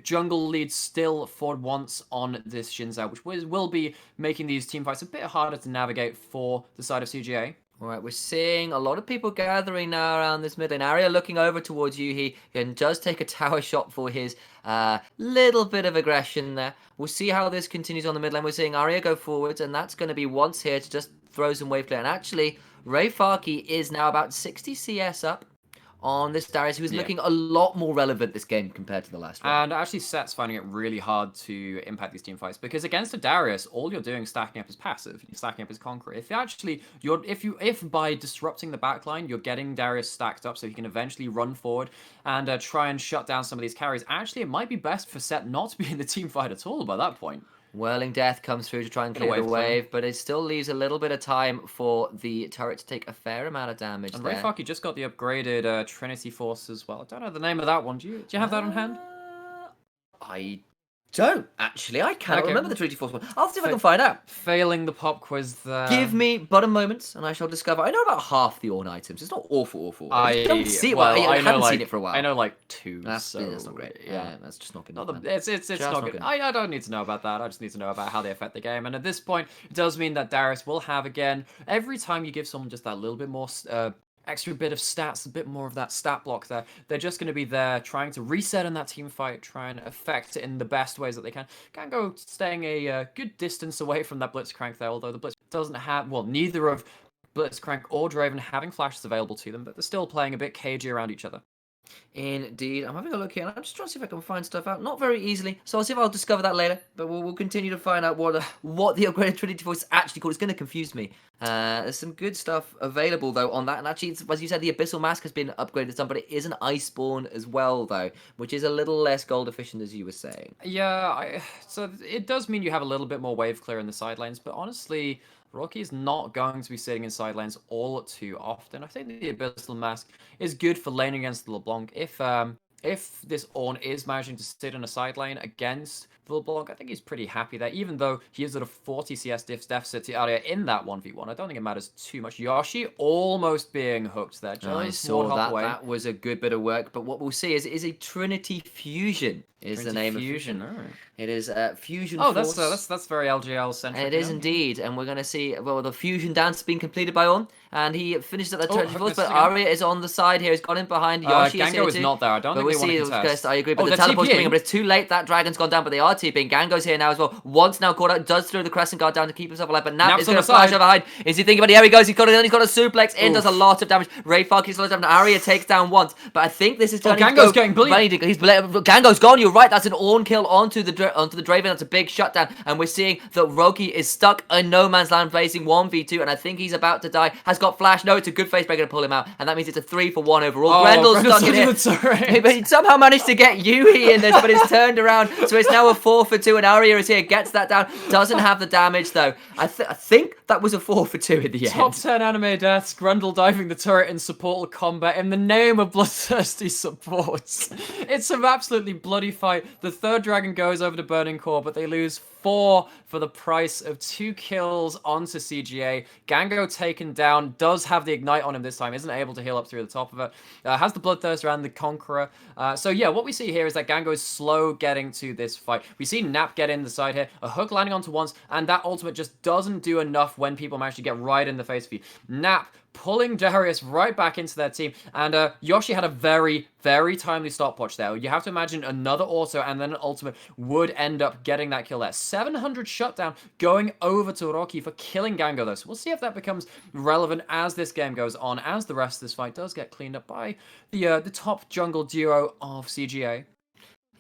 jungle lead still for once on this Jinzao, which will be making these team fights a bit harder to navigate for the side of CGA. All right, we're seeing a lot of people gathering now around this mid lane area, looking over towards Yuhi, and does take a tower shot for his little bit of aggression there. We'll see how this continues on the mid lane. We're seeing Arya go forwards, and that's going to be once here to just throw some wave clear. And actually, Ray Farkey is now about 60 CS up on this Darius, who's looking a lot more relevant this game compared to the last one. And actually, Set's finding it really hard to impact these team fights, because against a Darius, all you're doing is stacking up his passive, you're stacking up his Conqueror. If by disrupting the backline, you're getting Darius stacked up so he can eventually run forward and try and shut down some of these carries, actually, it might be best for Set not to be in the team fight at all by that point. Whirling Death comes through to try and clear the wave, but it still leaves a little bit of time for the turret to take a fair amount of damage and there. Ray Farkey just got the upgraded Trinity Force as well. I don't know the name of that one. Do you have that on hand? I don't, actually. I cannot remember the Trinity Force one. I'll see if I can find out. Failing the pop quiz there. Give me but a moment, and I shall discover. I know about half the Ornn items. It's not awful. I don't see it. Well, I haven't like, seen it for a while. I know like 2. That's not great. Yeah, that's just not good. It's not good. I don't need to know about that. I just need to know about how they affect the game. And at this point, it does mean that Darius will have, again, every time you give someone just that little bit more extra bit of stats, a bit more of that stat block there, they're just going to be there trying to reset in that team fight, try and affect it in the best ways that they can. Gango staying a good distance away from that Blitzcrank there, although the Blitz doesn't have, well, neither of Blitzcrank or Draven having flashes available to them, but they're still playing a bit cagey around each other. Indeed. I'm having a look here, and I'm just trying to see if I can find stuff out. Not very easily, so I'll see if I'll discover that later. But we'll continue to find out what the upgraded Trinity Force is actually called. It's going to confuse me. There's some good stuff available, though, on that. And actually, as you said, the Abyssal Mask has been upgraded some, but it is an Iceborne as well, though, which is a little less gold efficient, as you were saying. Yeah, so it does mean you have a little bit more wave clear in the side lanes, but honestly, Rocky is not going to be sitting in side lanes all too often. I think the Abyssal Mask is good for laning against the LeBlanc. If this Ornn is managing to sit in a side lane against the LeBlanc, I think he's pretty happy there, even though he is at a 40 CS deficit to area in that 1v1. I don't think it matters too much. Yoshi almost being hooked there. I saw that. That was a good bit of work, but what we'll see is a Trinity Fusion. Is the name Fusion. of Fusion? Right. It is Fusion Oh, Force. that's very LJL centric. It is indeed, and we're going to see, well, the Fusion dance has been completed by Ornn, and he finishes at the Trinity Force, but Arya is on the side here. He's gone in behind. Yoshi is here Gango is not there. I don't think they want to contest. I agree, but the teleport's coming in, but it's too late. That dragon's gone down, but they are TPing. Gango's here now as well. Once now caught out, does throw the Crescent Guard down to keep himself alive, but Nap is going to flash over behind. Is he thinking about it? Here he goes. He's got a suplex in, does a lot of damage. Ray Falky slows down. Arya takes down once, but I think this is turning to Gango's getting bleed. Gango's gone. You're right. That's an Ornn kill onto the Draven. That's a big shutdown, and we're seeing that Roki is stuck in no man's land facing 1v2, and I think he's about to die. Has got flash. No, it's a good face breaker to pull him out, and that means it's a 3-for-1 overall. Grendel's stuck in here. But he somehow managed to get Yui in this, but it's turned around, so it's now a 4-for-2, and Arya is here, gets that down, doesn't have the damage though. I think that was a 4-for-2 in the end. Top 10 anime deaths, Grendel diving the turret in support combat in the name of bloodthirsty supports. It's some absolutely bloody fight. The third dragon goes over to Burning Core, but they lose 4 for the price of 2 kills onto CGA. Gango taken down, does have the Ignite on him this time, isn't able to heal up through the top of it. Has the Bloodthirst around the Conqueror. So yeah, what we see here is that Gango is slow getting to this fight. We see Nap get in the side here, a hook landing onto once, and that ultimate just doesn't do enough when people manage to get right in the face of you. Nap pulling Darius right back into their team, and Yoshi had a very, very timely stopwatch there. You have to imagine another auto and then an ultimate would end up getting that kill there. 700 shutdown going over to Rocky for killing Gango though, so we'll see if that becomes relevant as this game goes on, as the rest of this fight does get cleaned up by the top jungle duo of CGA.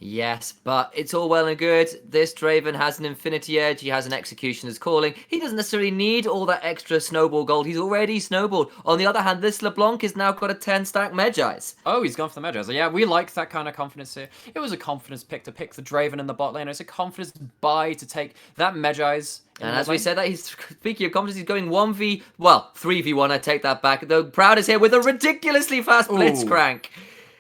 Yes, but it's all well and good. This Draven has an Infinity Edge. He has an Executioner's Calling. He doesn't necessarily need all that extra snowball gold. He's already snowballed. On the other hand, this LeBlanc has now got a 10-stack Medjais. Oh, he's gone for the Medjais. Yeah, we like that kind of confidence here. It was a confidence pick to pick the Draven in the bot lane. It's a confidence buy to take that Medjais. And as we said, that he's speaking of confidence, he's going 3v1. I take that back. The Proud is here with a ridiculously fast Blitzcrank.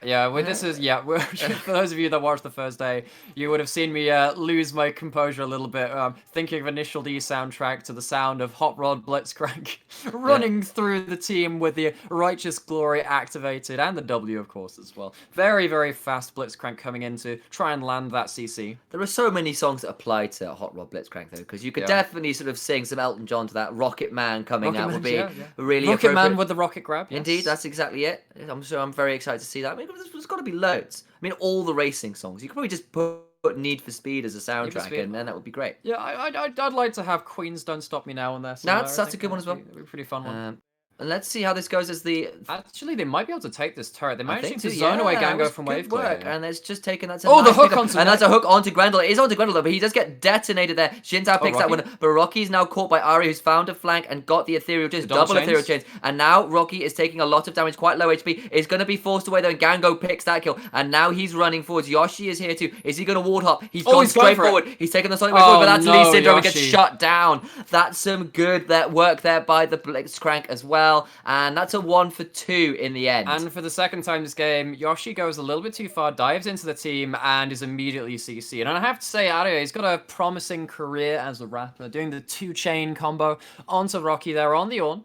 Yeah, well, this is, for those of you that watched the first day, you would have seen me lose my composure a little bit, thinking of Initial D soundtrack to the sound of Hot Rod Blitzcrank running through the team with the Righteous Glory activated, and the W, of course, as well. Very, very fast Blitzcrank coming in to try and land that CC. There are so many songs that apply to Hot Rod Blitzcrank, though, because you could definitely sort of sing some Elton John to that. Rocket Man coming out would be really Rocket Man with the rocket grab. Yes. Indeed, that's exactly it. I'm very excited to see that. I mean, there's got to be loads. I mean, all the racing songs. You could probably just put Need for Speed as a soundtrack, and then that would be great. Yeah, I'd like to have Queen's Don't Stop Me Now on there. That's a good one as well. It'd be a pretty fun one. And let's see how this goes as the... Actually, they might be able to take this turret. They managed to zone away Gango from wave work, and it's just taken that... Oh, the hook onto... And that's a hook onto Grendel. It is onto Grendel, though, but he does get detonated there. Xintao picks that one, but Rocky's now caught by Ari, who's found a flank and got the Ethereal Chains, double Ethereal Chains. And now Rocky is taking a lot of damage, quite low HP. Is going to be forced away, though, and Gango picks that kill. And now he's running forwards. Yoshi is here, too. Is he going to ward hop? He's gone straight forward. He's taken the Sonic Wave forward, but that's Lee Syndrome. He gets shut down. That's some good work there by the Blitzcrank as well. And that's a 1-for-2 in the end. And for the second time this game, Yoshi goes a little bit too far, dives into the team, and is immediately CC'd. And I have to say, Arya, he's got a promising career as a rapper, doing the 2-chain combo onto Rocky there on the Ornn.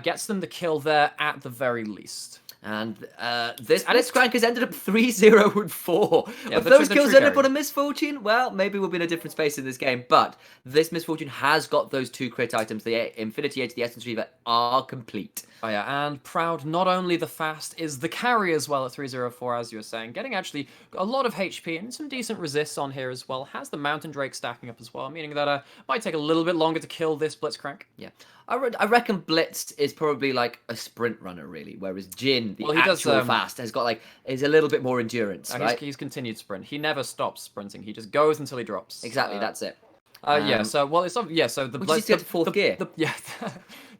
Gets them the kill there at the very least. And this Blitzcrank has ended up 3-0-4. Yeah, if those kills ended up on a misfortune, well, maybe we'll be in a different space in this game. But this misfortune has got those 2 crit items. The Infinity Edge, the Essence Reaver are complete. Oh yeah, and Proud, not only the fast, is the carry as well at 304, as you were saying. Getting actually a lot of HP and some decent resists on here as well. Has the Mountain Drake stacking up as well, meaning that might take a little bit longer to kill this Blitzcrank. Yeah. I reckon Blitz is probably like a sprint runner, really, whereas Jin in the Well, he does, actual fast has got is a little bit more endurance, right? He's continued sprint. He never stops sprinting. He just goes until he drops. Exactly, that's it. Yeah. So So the Which is good fourth gear.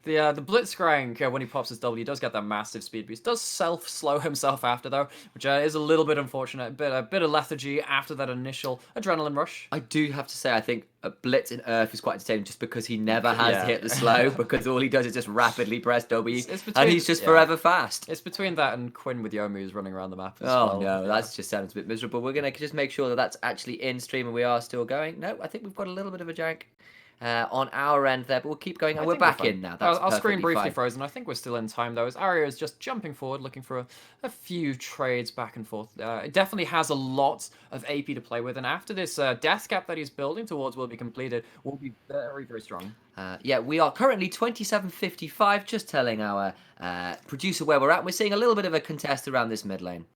The Blitzcrank, when he pops his W, he does get that massive speed boost. Does slow himself after, though, which is a little bit unfortunate. A bit of lethargy after that initial adrenaline rush. I do have to say, I think a Blitz in Earth is quite entertaining just because he never has to hit the slow, because all he does is just rapidly press W, and he's just forever fast. It's between that and Quinn with Yomu's running around the map as Oh, well. no, that just sounds a bit miserable. We're going to just make sure that that's actually in stream and we are still going. No, I think we've got a little bit of a jank on our end there, but we'll keep going, and we're back in now. That's our screen briefly fine. frozen. I think we're still in time, though, as Arya is just jumping forward, looking for a few trades back and forth. It definitely has a lot of AP to play with, and after this death cap that he's building towards will be completed, will be very, very strong. Yeah, we are currently 27.55, just telling our producer where we're at. We're seeing a little bit of a contest around this mid lane.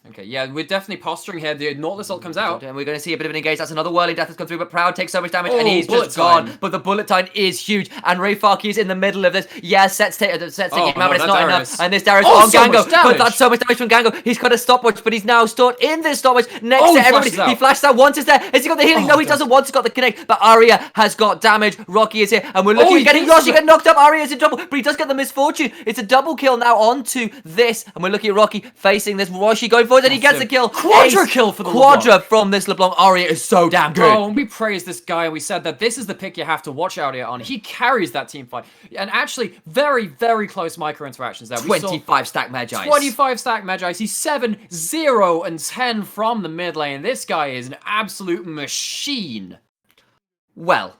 Okay, yeah, we're definitely posturing here. The Nautilus ult comes out. And we're going to see a bit of an engage. That's another whirling death that's come through, but Proud takes so much damage, and Oh, he's bullet just gone. time. But the bullet time is huge, and Ray Farkey is in the middle of this. Yeah, sets taking him out, but no, it's that's not Darius. enough. And this Darius Oh, on so much Gango, but damage. that's so much damage from Gango. He's got a stopwatch, but he's now stored in this stopwatch next Oh, to he everybody. flashes out. He flashes out. Once is there. Has he got the healing? No, he doesn't. Once he's got the connect, but Arya has got damage. Rocky is here, and we're looking he at getting thinks Yoshi of it. get knocked up. Arya is in trouble, but he does get the misfortune. It's a double kill now onto this, and we're looking at Rocky facing this. Roshi going forward, and he gets the kill. Quadra kill for the Quadra LeBlanc. from this LeBlanc. Arya is so damn good. Oh, and we praised this guy, and we said that this is the pick you have to watch Arya on. He carries that team fight. And actually, very, very close micro interactions there. 25 stack Magi. 25 stack Magi. He's 7, 0, and 10 from the mid lane. This guy is an absolute machine. Well,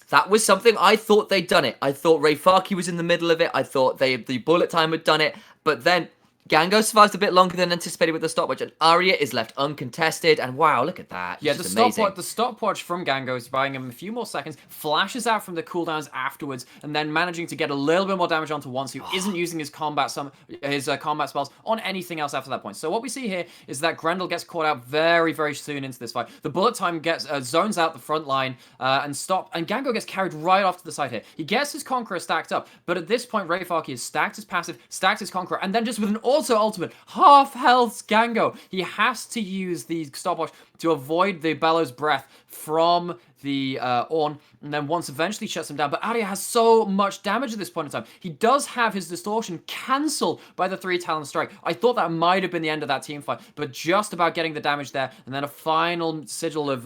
that was something I thought they'd done it. I thought Ray Farkey was in the middle of it. I thought the bullet time had done it. But then Gango survives a bit longer than anticipated with the stopwatch, and Arya is left uncontested. And wow, look at that. Yeah, Just the amazing. stopwatch from Gango is buying him a few more seconds, flashes out from the cooldowns afterwards, and then managing to get a little bit more damage onto Once, who isn't using his combat spells on anything else after that point. So what we see here is that Grendel gets caught out very, very soon into this fight. The bullet time gets zones out the front line and Gango gets carried right off to the side here. He gets his Conqueror stacked up, but at this point, Ray Farkey has stacked his passive, stacked his Conqueror, and then just with an ultimate, half health Gango. He has to use the stopwatch to avoid the Bellows Breath from the Ornn, and then once eventually shuts him down. But Arya has so much damage at this point in time. He does have his distortion cancelled by the 3 Talon Strike. I thought that might have been the end of that team fight, but just about getting the damage there, and then a final Sigil of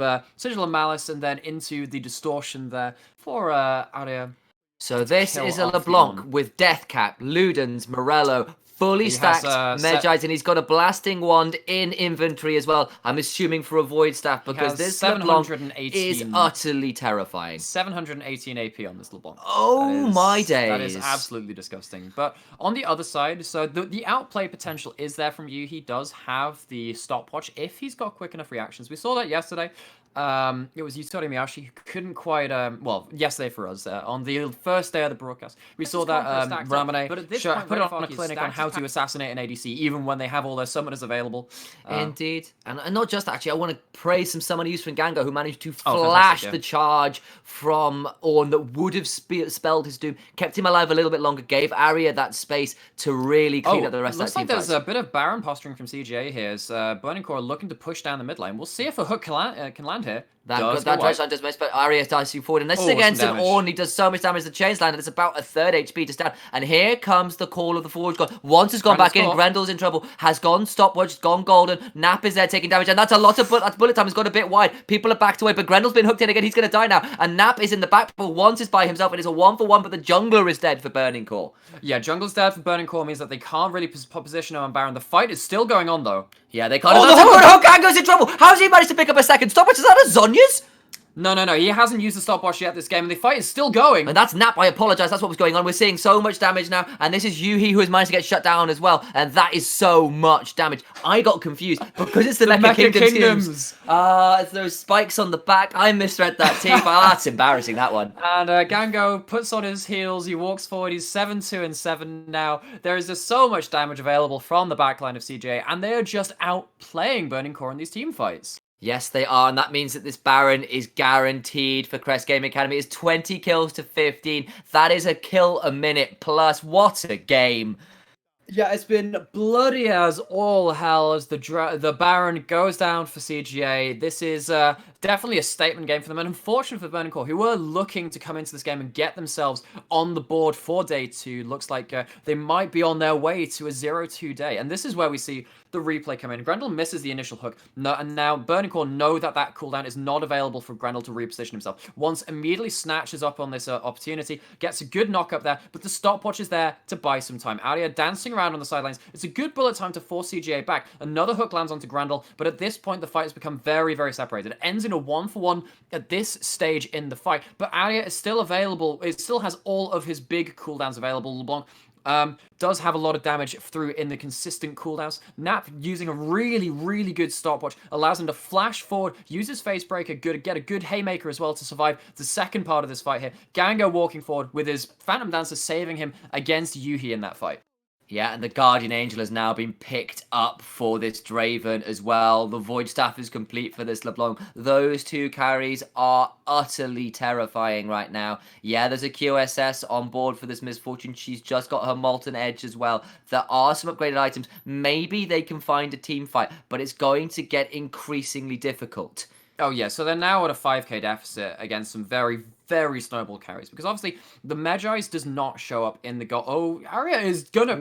Malice, and then into the distortion there for Arya. So this Kill is a off the LeBlanc Ornn. with Deathcap, Ludens, Morello, fully He stacked has, Magi's, and he's got a blasting wand in inventory as well. I'm assuming for a void staff, because has this LeBlanc is 718 utterly terrifying. 718 AP on this LeBlanc. Oh my days. That is absolutely disgusting. But on the other side, so the outplay potential is there from you. He does have the stopwatch if he's got quick enough reactions. We saw that yesterday. It was Yutori Miyashi who couldn't quite, yesterday for us, on the first day of the broadcast, we saw that Ramane put on a clinic on how to assassinate an ADC, even when they have all their summoners available. Indeed. And not just actually, I want to praise some summoner use from Gango, who managed to fantastic, flash yeah. the charge from Ornn that would have spelled his doom, kept him alive a little bit longer, gave Arya that space to really clean up the rest of that looks like team there's fight. a bit of Baron posturing from CGA here, as Burning Core looking to push down the mid lane. We'll see if a hook can land here. That does Dredge does miss, but Arya dies you forward. And this is Oh, against an some damage. Ornn. He does so much damage to the Chainsland, and it's about a third HP to stand. And here comes the call of the Forge God. Once has gone Grendel's back in, caught. Grendel's in trouble, has gone stopwatch, gone golden. Nap is there taking damage, and that's a lot of bullet time has gone a bit wide. People are backed away, but Grendel's been hooked in again. He's going to die now. And Nap is in the back, but Once is by himself, and it's a 1-for-1, but the jungler is dead for Burning Core. Yeah, jungle's dead for Burning Core means that they can't really position him on Baron. The fight is still going on, though. Yeah, they can't. Oh, That's the a good hook! hook. Gango's in trouble. How's he managed to pick up a second stopwatch? Is that a Zonya's? No. He hasn't used the stopwatch yet this game, and the fight is still going. And that's Nap, I apologise, that's what was going on. We're seeing so much damage now, and this is Yuhi who has managed to get shut down as well, and that is so much damage. I got confused, because it's the Mecha Kingdoms. It's those spikes on the back. I misread that team, but that's embarrassing, that one. And Gango puts on his heels, he walks forward, he's 7-2 and 7 now. There is just so much damage available from the backline of CGA, and they are just outplaying Burning Core in these team fights. Yes, they are, and that means that this Baron is guaranteed for Crest Gaming Academy. It's 20 kills to 15. That is a kill a minute plus. What a game. Yeah, it's been bloody as all hell as the Baron goes down for CGA. This is definitely a statement game for them, and unfortunate for Burning Core, who were looking to come into this game and get themselves on the board for day 2. Looks like they might be on their way to a 0-2 day, and this is where we see the replay come in. Grendel misses the initial hook, and now Burning Core know that cooldown is not available for Grendel to reposition himself. Once immediately snatches up on this opportunity, gets a good knock up there, but the stopwatch is there to buy some time. Aria dancing around on the sidelines. It's a good bullet time to force CGA back. Another hook lands onto Grendel, but at this point the fight has become very, very separated. It ends in a 1-for-1 at this stage in the fight, but Aria is still available. It still has all of his big cooldowns available. LeBlanc does have a lot of damage through in the consistent cooldowns. Nap, using a really, really good stopwatch, allows him to flash forward, use his face breaker, get a good haymaker as well to survive the second part of this fight here. Gango walking forward with his Phantom Dancer saving him against Yuhi in that fight. Yeah, and the Guardian Angel has now been picked up for this Draven as well. The Void Staff is complete for this LeBlanc. Those two carries are utterly terrifying right now. Yeah, there's a QSS on board for this Misfortune. She's just got her Molten Edge as well. There are some upgraded items. Maybe they can find a team fight, but it's going to get increasingly difficult. Oh yeah, so they're now at a 5k deficit against some very, very snowball carries. Because obviously, the Magi's does not show up in the goal. Oh, Aria is gonna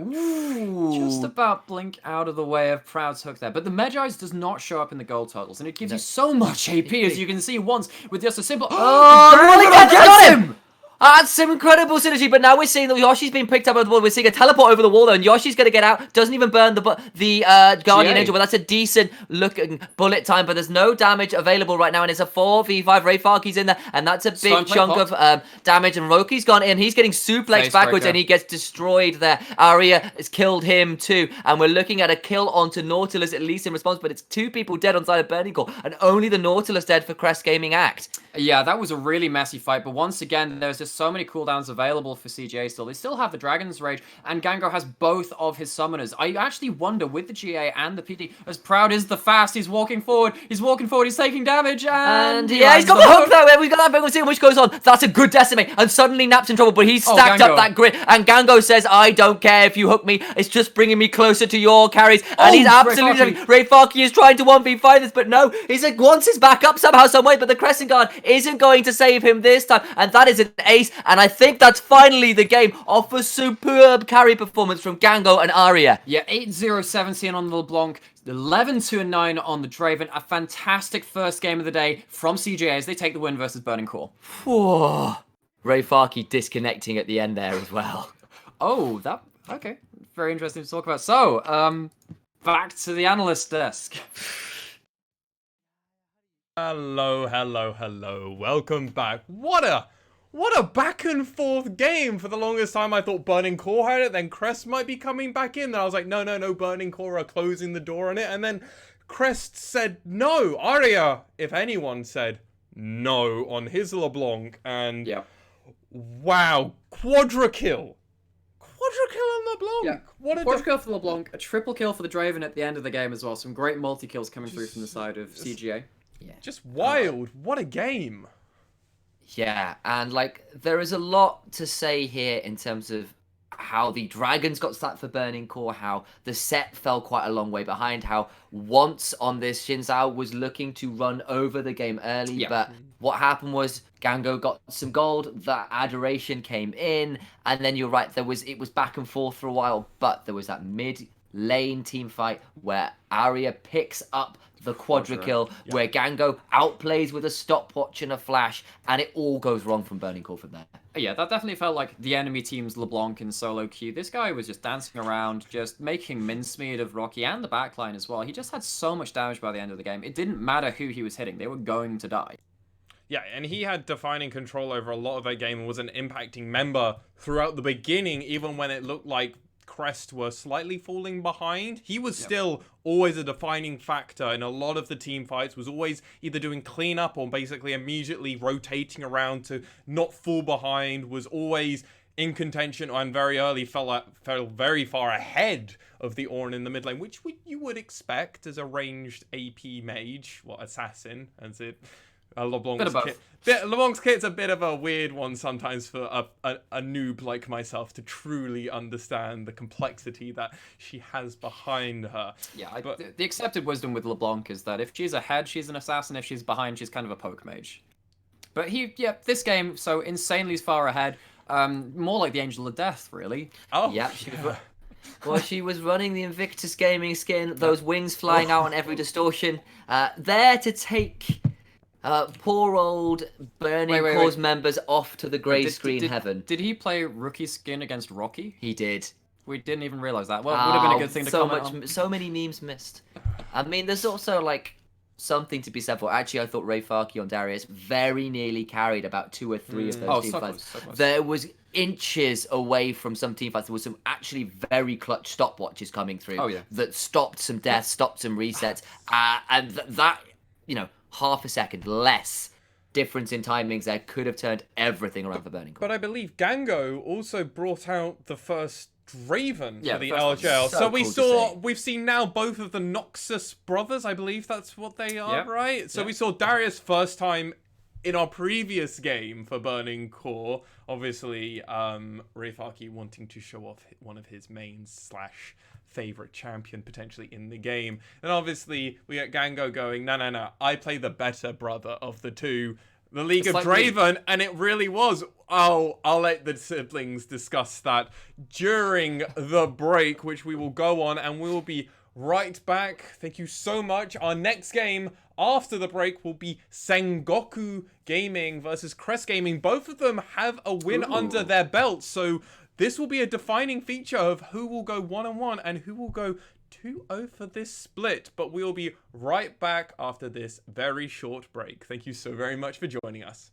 just about blink out of the way of Proud's hook there. But the Magi's does not show up in the goal totals. And it gives you so much AP, as you can see once, with just a simple... Oh, got him! That's some incredible synergy, but now we're seeing that Yoshi's been picked up over the wall. We're seeing a teleport over the wall, though, and Yoshi's going to get out. Doesn't even burn the Guardian Angel, but that's a decent looking bullet time, but there's no damage available right now, and it's a 4v5. Rayfarki's in there, and that's a big chunk of damage, and Roki's gone in. He's getting suplexed backwards, and he gets destroyed there. Aria has killed him, too, and we're looking at a kill onto Nautilus, at least in response, but it's 2 people dead on side of Burning Core, and only the Nautilus dead for Crest Gaming Act. Yeah, that was a really messy fight, but once again, there's just so many cooldowns available for CGA still. They still have the Dragon's Rage, and Gango has both of his summoners. I actually wonder, with the GA and the PD, as Proud is the fast, he's walking forward, he's taking damage, and yeah, he's got the hook though. We've got that big, we'll see which goes on. That's a good decimate, and suddenly Nap's in trouble, but he's stacked up that grid, and Gango says, I don't care if you hook me, it's just bringing me closer to your carries, and he's absolutely... Rayfarki is trying to 1v5 this, but no, he's like, wants his back up somehow, some way, but the Crescent Guard isn't going to save him this time, and that is an ace, and I think that's finally the game off a superb carry performance from Gango and Aria. Yeah, 8-0-17 on the LeBlanc, 11-2-9 on the Draven. A fantastic first game of the day from CGA as they take the win versus Burning Core. Whoa. Rayfarki disconnecting at the end there as well. Oh, okay. Very interesting to talk about. So, back to the analyst desk. Hello. Welcome back. What a back and forth game. For the longest time, I thought Burning Core had it. Then Crest might be coming back in. Then I was like, no, Burning Core are closing the door on it. And then Crest said no. Aria, if anyone, said no on his LeBlanc. And wow, quadra kill. On LeBlanc. Yeah. What a quadra kill for LeBlanc. A triple kill for the Draven at the end of the game as well. Some great multi-kills coming through from the side of CGA. Yeah. Just wild. What a game. Yeah, and like there is a lot to say here in terms of how the Dragons got stacked for Burning Core, how the set fell quite a long way behind, how once on this Xin Zhao was looking to run over the game early, but what happened was Gango got some gold, that Adoration came in, and then you're right, it was back and forth for a while, but there was that mid-lane team fight where Aria picks up the quadra kill, where Gango outplays with a stopwatch and a flash, and it all goes wrong from Burning Core from there. Yeah, that definitely felt like the enemy team's LeBlanc in solo queue. This guy was just dancing around, just making mincemeat of Rocky and the backline as well. He just had so much damage by the end of the game. It didn't matter who he was hitting. They were going to die. Yeah, and he had defining control over a lot of that game and was an impacting member throughout the beginning, even when it looked like Crest were slightly falling behind. He was still always a defining factor in a lot of the team fights, was always either doing cleanup or basically immediately rotating around to not fall behind, was always in contention and very early fell very far ahead of the Ornn in the mid lane, which you would expect as a ranged AP mage, assassin, as it LeBlanc's Bit of both. kit. LeBlanc's kit's a bit of a weird one sometimes for a noob like myself to truly understand the complexity that she has behind her. Yeah, But the accepted wisdom with LeBlanc is that if she's ahead, she's an assassin. If she's behind, she's kind of a poke mage. But this game, so insanely far ahead. More like the Angel of Death, really. oh, Yep, well, she was running the Invictus Gaming skin, those wings flying out on every distortion, there to take poor old Burning Cause members off to the grey screen heaven. Did he play rookie skin against Rocky? He did. We didn't even realize that. Well, it would have been a good thing to comment on. So many memes missed. I mean, there's also like something to be said for. Actually, I thought Ray Farkey on Darius very nearly carried about 2 or 3 of those team fights. So close. There was inches away from some team fights. There was some actually very clutch stopwatches coming through. Oh, yeah. That stopped some deaths, stopped some resets, and that half a second less difference in timings there could have turned everything around for Burning Core. but I believe Gango also brought out the first Draven Yeah, for the first one. LJL. So So cool to we've seen now both of the Noxus brothers. I believe that's what they are, Yeah. right? So Yeah. we saw Darius first time in our previous game for Burning Core. Obviously, Ray Farkey wanting to show off one of his mains / favorite champion potentially in the game. And obviously we get Gango going, no, I play the better brother of the two. The League of like me. Draven, and it really was. Oh, I'll let the siblings discuss that during the break, which we will go on, and we will be right back. Thank you so much. Our next game after the break will be Sengoku Gaming versus Crest Gaming. Both of them have a win under their belts, so this will be a defining feature of who will go 1-1 and who will go 2-0 for this split. But we will be right back after this very short break. Thank you so very much for joining us.